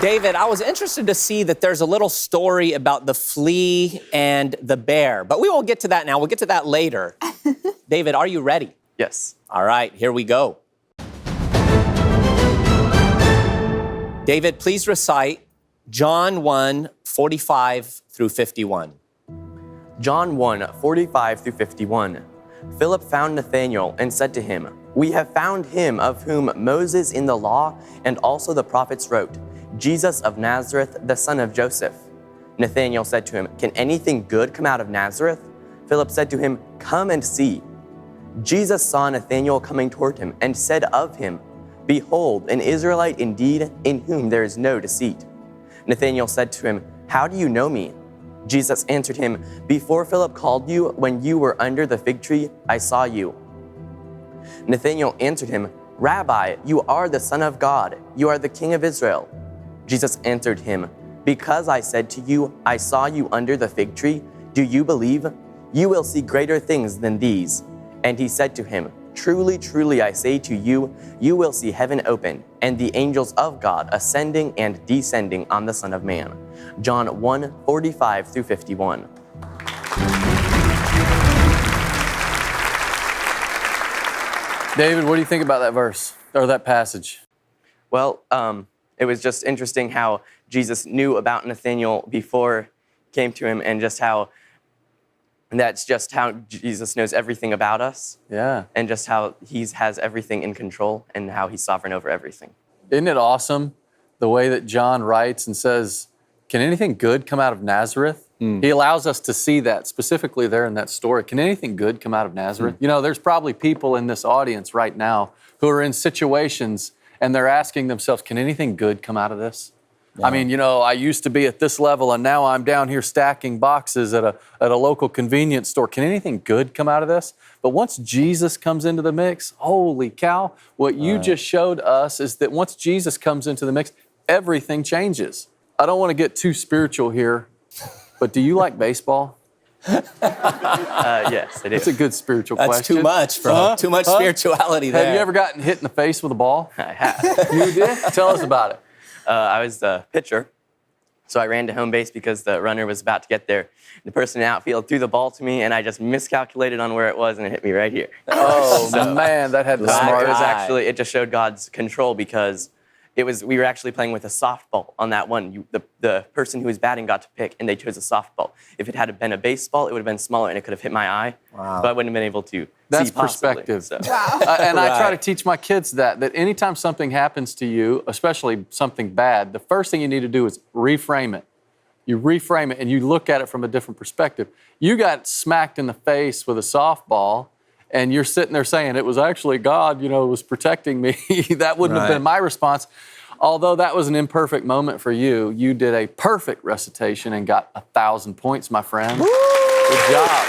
David, I was interested to see that there's a little story about the flea and the bear, but we won't get to that now. We'll get to that later. David, are you ready? Yes. All right, here we go. David, please recite John 1, 45 through 51. John 1, 45 through 51. Philip found Nathanael and said to him, "We have found him of whom Moses in the law and also the prophets wrote, Jesus of Nazareth, the son of Joseph." Nathanael said to him, "Can anything good come out of Nazareth?" Philip said to him, "Come and see." Jesus saw Nathanael coming toward him and said of him, "Behold, an Israelite indeed, in whom there is no deceit." Nathanael said to him, "How do you know me?" Jesus answered him, "Before Philip called you, when you were under the fig tree, I saw you." Nathanael answered him, "Rabbi, you are the Son of God. You are the King of Israel." Jesus answered him, "Because I said to you, I saw you under the fig tree, do you believe? You will see greater things than these." And he said to him, "Truly, truly, I say to you, you will see heaven open, and the angels of God ascending and descending on the Son of Man." John 1, 45 through 51. David, what do you think about that verse, or that passage? Well, it was just interesting how Jesus knew about Nathanael before he came to him, and just how that's just how Jesus knows everything about us. Yeah. And just how he has everything in control and how he's sovereign over everything. Isn't it awesome the way that John writes and says, can anything good come out of Nazareth? He allows us to see that specifically there in that story. Can anything good come out of Nazareth? You know, there's probably people in this audience right now who are in situations and they're asking themselves, can anything good come out of this? Yeah. I mean, you know, I used to be at this level and now I'm down here stacking boxes at a local convenience store. Can anything good come out of this? But once Jesus comes into the mix, holy cow, what you just showed us is that once Jesus comes into the mix, everything changes. I don't want to get too spiritual here, but do you like baseball? Yes, it is. It's a good spiritual question. That's too much, bro. Too much spirituality there. Have you ever gotten hit in the face with a ball? I have. You did? Tell us about it. I was the pitcher, so I ran to home base because the runner was about to get there. The person in outfield threw the ball to me, and I just miscalculated on where it was, and it hit me right here. Oh, man, that had to smart. It just showed God's control because we were actually playing with a softball on that one. The person who was batting got to pick, and they chose a softball. If it had been a baseball, it would have been smaller, and it could have hit my eye. Wow. But I wouldn't have been able to That's see possibly, perspective. So. Wow. And I try to teach my kids that anytime something happens to you, especially something bad, the first thing you need to do is reframe it. You reframe it, and you look at it from a different perspective. You got smacked in the face with a softball, and you're sitting there saying, it was actually God, you know, was protecting me. That wouldn't have been my response. Although that was an imperfect moment for you, you did a perfect recitation and got 1,000 points, my friend. Woo! Good job.